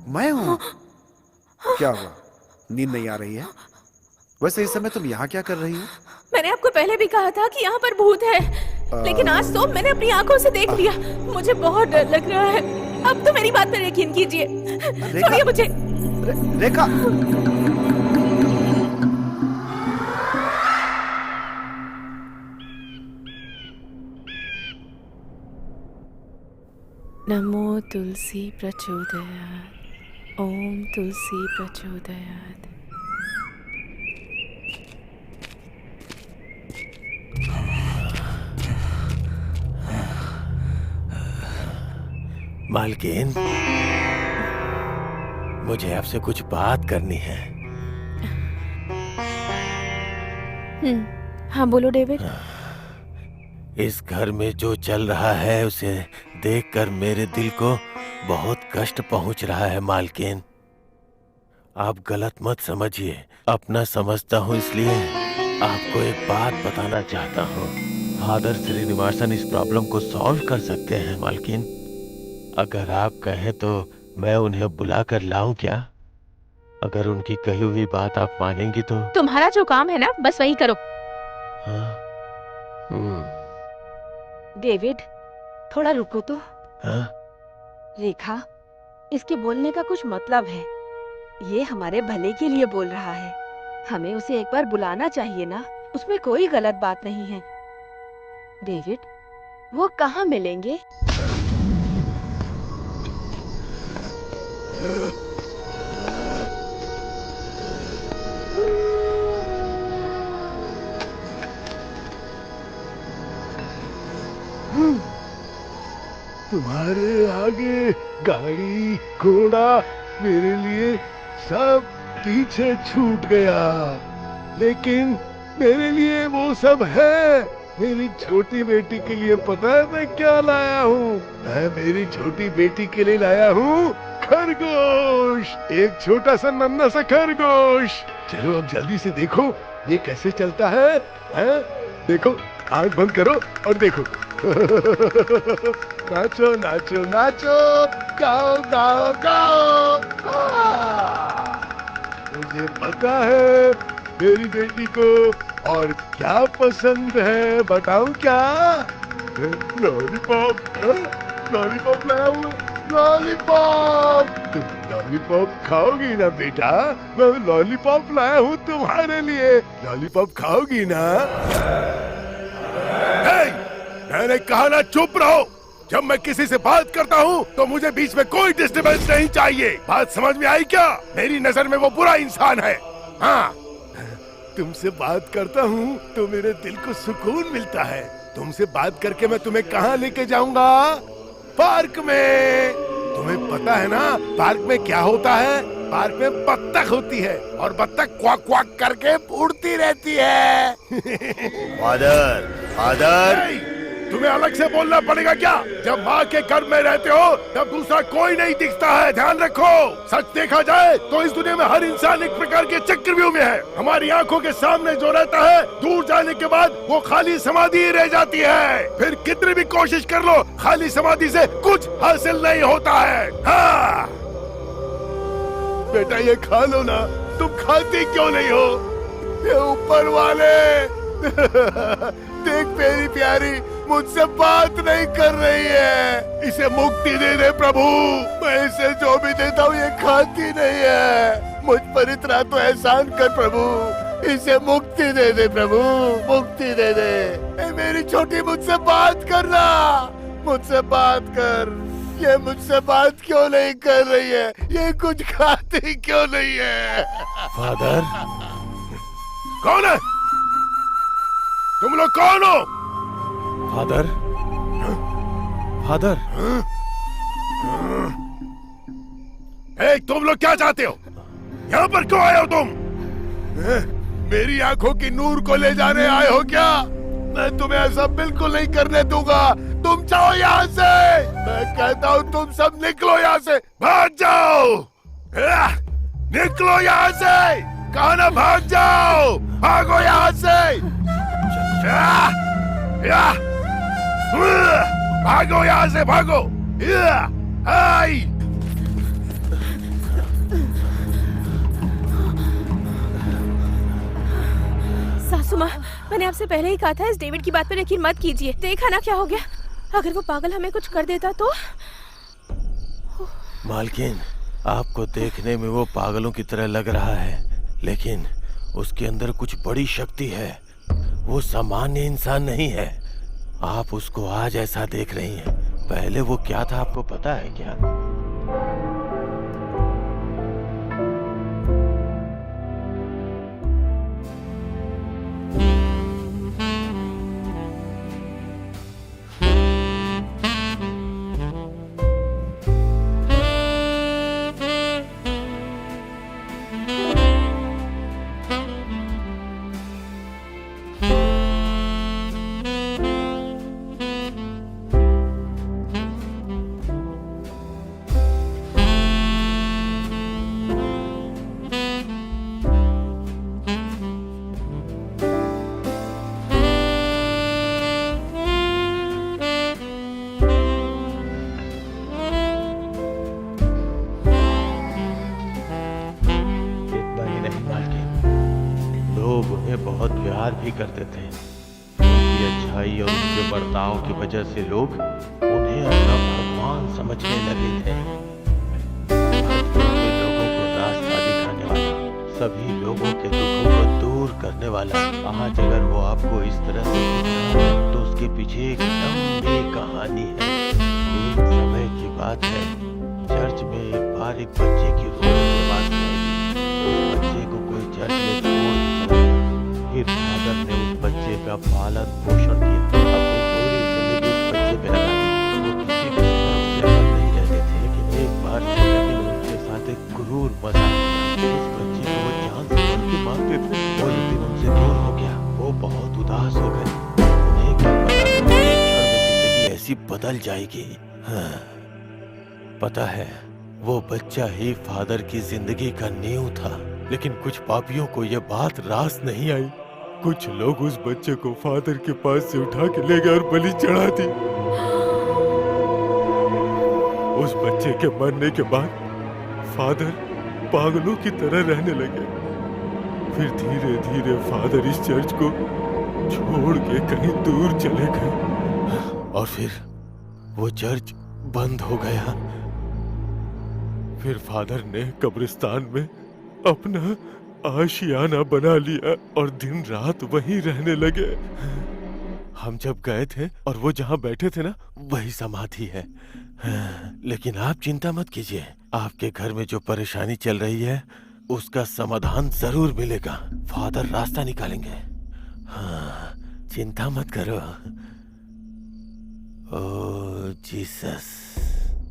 मैं हूँ? क्या हुआ? नींद नहीं आ रही है? वैसे इस समय तुम यहाँ क्या कर रही हो? मैंने आपको पहले भी कहा था कि यहाँ पर भूत है, लेकिन आज तो मैंने अपनी आंखों से देख लिया। मुझे बहुत डर लग रहा है। अब तो मेरी बात पर यकीन कीजिए। छोड़िए मुझे। रेखा, नमो तुलसी प्रचोदयात्। ओम तुलसी प्रचोदयात्। मालकिन, मुझे आपसे कुछ बात करनी है। हाँ बोलो डेविड। इस घर में जो चल रहा है उसे देखकर मेरे दिल को बहुत कष्ट पहुंच रहा है मालकिन। आप गलत मत समझिए, अपना समझता हूँ इसलिए आपको एक बात बताना चाहता हूँ। फादर श्रीनिवासन इस प्रॉब्लम को सॉल्व कर सकते हैं मालकिन। अगर आप कहें तो मैं उन्हें बुला कर लाऊं क्या? अगर उनकी कही हुई बात आप मानेंगी तो। तुम्हारा जो काम है ना, बस वही करो। हाँ? डेविड, थोड़ा रुको तो। हाँ? रेखा, इसके बोलने का कुछ मतलब है। ये हमारे भले के लिए बोल रहा है। हमें उसे एक बार बुलाना चाहिए ना। उसमें कोई गलत बात नहीं है। डेविड, वो कहाँ मिलेंगे? तुम्हारे आगे गाड़ी घोड़ा मेरे लिए सब पीछे छूट गया, लेकिन मेरे लिए वो सब है। मेरी छोटी बेटी के लिए पता है मैं क्या लाया हूँ? मैं मेरी छोटी बेटी के लिए लाया हूँ खरगोश। एक छोटा सा नन्हा सा खरगोश। चलो अब जल्दी से देखो ये कैसे चलता है, हैं? देखो, आंख बंद करो और देखो। नाचो नाचो नाचो, गाओ गाओ गाओ। मुझे पता है मेरी बेटी को और क्या पसंद है, बताऊं क्या? लॉलीपॉप। लॉलीपॉप लाया हूँ, लॉलीपॉप। तुम लॉलीपॉप खाओगी ना बेटा? मैं लॉलीपॉप लाया हूँ तुम्हारे लिए। लॉलीपॉप खाओगी ना? मैंने कहा ना चुप रहो। जब मैं किसी से बात करता हूँ तो मुझे बीच में कोई डिस्टर्बेंस नहीं चाहिए। बात समझ में आई क्या? मेरी नजर में वो बुरा इंसान है। हाँ, तुमसे बात करता हूँ तो मेरे दिल को सुकून मिलता है। तुमसे बात करके मैं तुम्हें कहाँ लेके जाऊंगा? पार्क में। तुम्हें पता है ना पार्क में क्या होता है? पार्क में बत्तख होती है और बत्तख क्वाक क्वाक करके उड़ती रहती है। फादर, फादर, तुम्हें अलग से बोलना पड़ेगा क्या? जब माँ के घर में रहते हो तब दूसरा कोई नहीं दिखता है, ध्यान रखो। सच देखा जाए तो इस दुनिया में हर इंसान एक प्रकार के चक्रव्यूह में है। हमारी आंखों के सामने जो रहता है, दूर जाने के बाद वो खाली समाधि ही रह जाती है। फिर कितनी भी कोशिश कर लो, खाली समाधि से कुछ हासिल नहीं होता है। हाँ बेटा, ये खा लो ना। तुम खाती क्यों नहीं हो? ये ऊपर वाले देख, मेरी प्यारी मुझसे बात नहीं कर रही है। इसे मुक्ति दे दे प्रभु। मैं इसे जो भी देता हूँ ये खाती नहीं है। मुझ पर इतना तो एहसान कर प्रभु। इसे मुक्ति दे दे प्रभु, मुक्ति दे दे। ए मेरी छोटी, मुझसे बात करना, मुझसे बात कर। ये मुझसे बात क्यों नहीं कर रही है? ये कुछ खाती क्यों नहीं है? फादर, कौन है? तुम लोग कौन हो? फादर, फादर, तुम लोग क्या चाहते हो? यहाँ पर क्यों आए हो तुम? मेरी आंखों की नूर को ले जाने आए हो क्या? मैं तुम्हें ऐसा बिल्कुल नहीं करने दूंगा। तुम जाओ यहाँ से। मैं कहता हूँ तुम सब निकलो यहाँ से, भाग जाओ। निकलो यहाँ से, कहा ना भाग जाओ, भागो यहाँ से। भागो यहाँ से, भागो। आई सासू माँ, मैंने आपसे पहले ही कहा था इस डेविड की बात पर यकीन मत कीजिए। देखा ना क्या हो गया। अगर वो पागल हमें कुछ कर देता तो। मालकिन, आपको देखने में वो पागलों की तरह लग रहा है, लेकिन उसके अंदर कुछ बड़ी शक्ति है। वो सामान्य इंसान नहीं है। आप उसको आज ऐसा देख रही हैं, पहले वो क्या था आपको पता है क्या? बहुत प्यार भी करते थे। उनकी अच्छाई और उनके बर्ताव की वजह से लोग उन्हें अपना भगवान समझने लगे थे। हर के लोगों को रास्ता दिखाने वाला, सभी लोगों के दुखों को दूर करने वाला। आज अगर वो आपको इस तरह से दिख रहा है तो उसके पीछे एक लंबी कहानी है। एक समय की बात है, चर्च में एक बार एक बच्चे की रोने की आवाज आई। उस बच्चे को कोई चर्च में छोड़ के चला गया। फिर फादर ने उस बच्चे का पालन पोषण किया, अपनी पूरी जिंदगी उस बच्चे पे लगा दी। वो किसी भी तरह से अलग नहीं रहते थे, लेकिन एक बार जिंदगी में उनके साथ एक क्रूर मजाक किया। उस बच्चे को वो जान से मार के मारते थे। वो एक दिन उनसे दूर हो गया। वो बहुत उदास हो गए। उन्हें क्या पता था कि एक क्षण में जिंदगी ऐसी बदल जाएगी। हाँ, पता है, वो बच्चा ही फादर की जिंदगी का नींव था। लेकिन कुछ पापियों को यह बात रास नहीं आई। कुछ लोग उस बच्चे को फादर के पास से उठा के ले गए और बलि चढ़ा दी। उस बच्चे के मरने के बाद फादर पागलों की तरह रहने लगे। फिर धीरे धीरे फादर इस चर्च को छोड़ के कहीं दूर चले गए और फिर वो चर्च बंद हो गया। फिर फादर ने कब्रिस्तान में अपना आशियाना बना लिया और दिन रात वहीं रहने लगे। हम जब गए थे और वो जहां बैठे थे ना, वही समाधि है। लेकिन आप चिंता मत कीजिए, आपके घर में जो परेशानी चल रही है उसका समाधान जरूर मिलेगा। फादर रास्ता निकालेंगे। हाँ, चिंता मत करो। ओ जीसस।